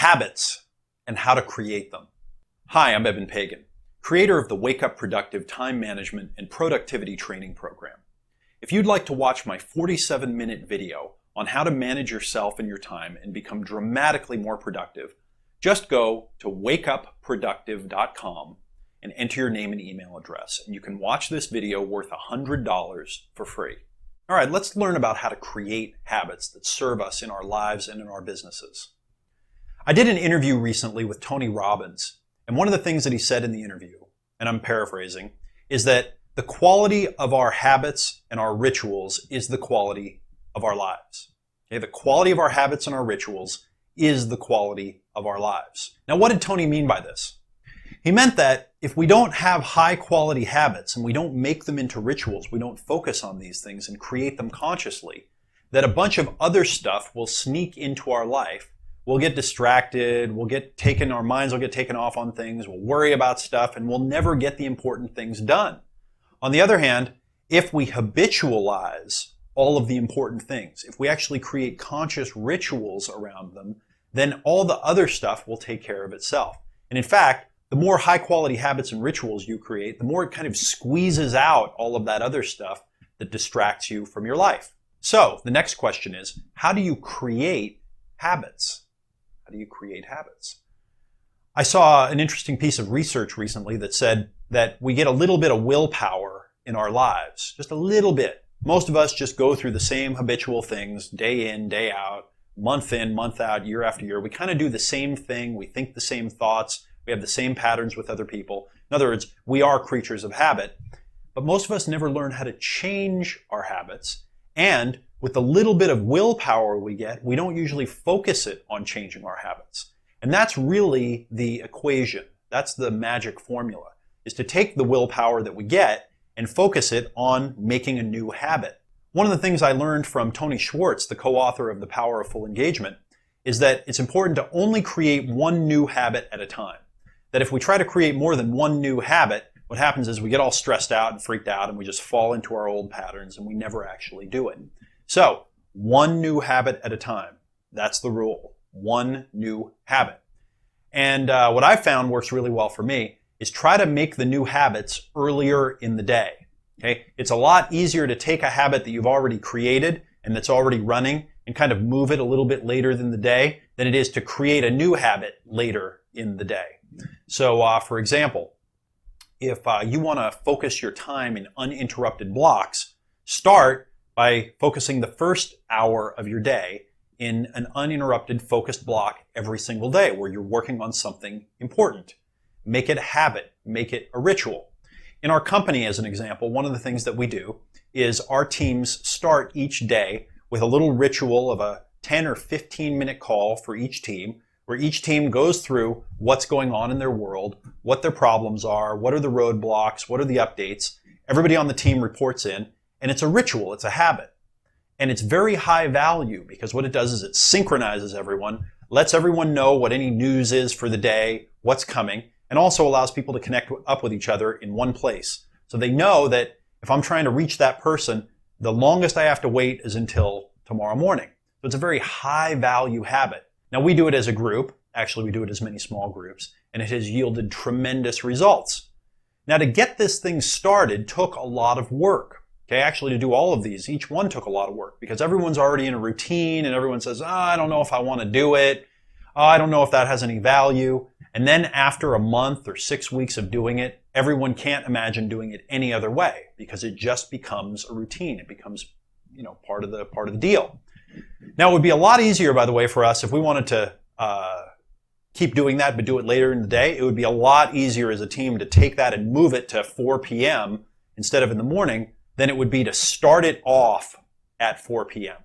habits and how to create them. Hi, I'm Eben Pagan, creator of the Wake Up Productive Time Management and Productivity Training Program. If you'd like to watch my 47-minute video on how to manage yourself and your time and become dramatically more productive, just go to wakeupproductive.com and enter your name and email address, and you can watch this video worth $100 for free. All right, let's learn about how to create habits that serve us in our lives and in our businesses. I did an interview recently with Tony Robbins, and one of the things that he said in the interview, and I'm paraphrasing, is that the quality of our habits and our rituals is the quality of our lives. Okay, the quality of our habits and our rituals is the quality of our lives. Now, what did Tony mean by this? He meant that if we don't have high quality habits and we don't make them into rituals, we don't focus on these things and create them consciously, that a bunch of other stuff will sneak into our life. We'll get distracted, our minds will get taken off on things, we'll worry about stuff, and we'll never get the important things done. On the other hand, if we habitualize all of the important things, if we actually create conscious rituals around them, then all the other stuff will take care of itself. And in fact, the more high quality habits and rituals you create, the more it kind of squeezes out all of that other stuff that distracts you from your life. So the next question is, how do you create habits? How do you create habits? I saw an interesting piece of research recently that said that we get a little bit of willpower in our lives, just a little bit. Most of us just go through the same habitual things day in, day out, month in, month out, year after year. We kind of do the same thing. We think the same thoughts. We have the same patterns with other people. In other words, we are creatures of habit. But most of us never learn how to change our habits. And with the little bit of willpower we get, we don't usually focus it on changing our habits. And that's really the equation. That's the magic formula, is to take the willpower that we get and focus it on making a new habit. One of the things I learned from Tony Schwartz, the co-author of The Power of Full Engagement, is that it's important to only create one new habit at a time. That if we try to create more than one new habit, what happens is we get all stressed out and freaked out and we just fall into our old patterns and we never actually do it. So, one new habit at a time. That's the rule. One new habit. And what I've found works really well for me is try to make the new habits earlier in the day. Okay? It's a lot easier to take a habit that you've already created and that's already running and kind of move it a little bit later in the day than it is to create a new habit later in the day. So, for example, if you want to focus your time in uninterrupted blocks, start by focusing the first hour of your day in an uninterrupted focused block every single day where you're working on something important. Make it a habit. Make it a ritual. In our company, as an example, one of the things that we do is our teams start each day with a little ritual of a 10 or 15 minute call for each team, where each team goes through what's going on in their world, what their problems are, what are the roadblocks, what are the updates. Everybody on the team reports in, and it's a ritual, it's a habit. And it's very high value because what it does is it synchronizes everyone, lets everyone know what any news is for the day, what's coming, and also allows people to connect up with each other in one place. So they know that if I'm trying to reach that person, the longest I have to wait is until tomorrow morning. So it's a very high value habit. Now we do it as a group. Actually, we do it as many small groups, and it has yielded tremendous results. Now to get this thing started took a lot of work. Okay, actually to do all of these, each one took a lot of work because everyone's already in a routine and everyone says, I don't know if I want to do it. I don't know if that has any value. And then after a month or 6 weeks of doing it, everyone can't imagine doing it any other way because it just becomes a routine. It becomes, part of the deal. Now, it would be a lot easier, by the way, for us if we wanted to keep doing that but do it later in the day. It would be a lot easier as a team to take that and move it to 4 p.m. instead of in the morning than it would be to start it off at 4 p.m.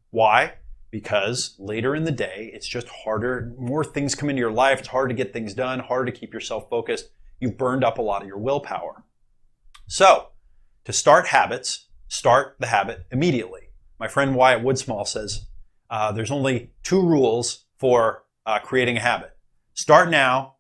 Why? Because later in the day, it's just harder. More things come into your life. It's hard to get things done, harder to keep yourself focused. You've burned up a lot of your willpower. So, to start habits, start the habit immediately. My friend Wyatt Woodsmall says there's only 2 rules for creating a habit. Start now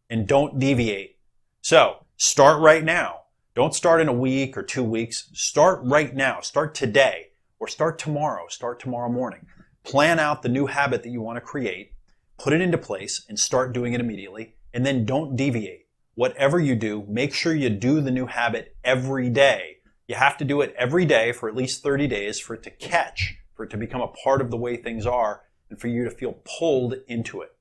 and don't deviate. So, start right now. Don't start in a week or 2 weeks. Start right now. Start today or start tomorrow. Start tomorrow morning. Plan out the new habit that you want to create. Put it into place and start doing it immediately, and then don't deviate. Whatever you do, make sure you do the new habit every day. You have to do it every day for at least 30 days for it to catch, for it to become a part of the way things are, and for you to feel pulled into it.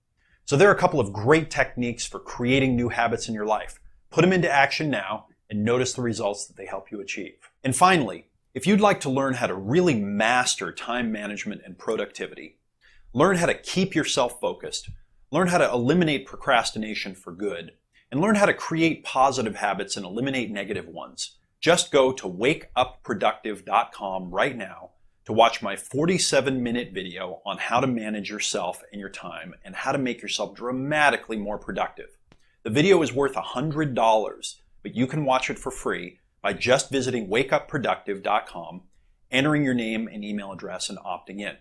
So there are a couple of great techniques for creating new habits in your life. Put them into action now and notice the results that they help you achieve. And finally, if you'd like to learn how to really master time management and productivity, learn how to keep yourself focused, learn how to eliminate procrastination for good, and learn how to create positive habits and eliminate negative ones, just go to wakeupproductive.com right now to watch my 47-minute video on how to manage yourself and your time and how to make yourself dramatically more productive. The video is worth $100, but you can watch it for free by just visiting wakeupproductive.com, entering your name and email address, and opting in.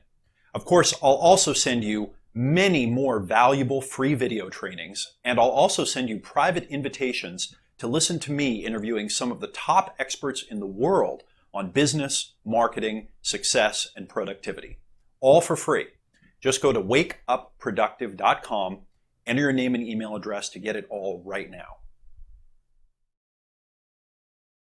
Of course, I'll also send you many more valuable free video trainings, and I'll also send you private invitations to listen to me interviewing some of the top experts in the world on business, marketing, success, and productivity. All for free. Just go to wakeupproductive.com, enter your name and email address to get it all right now.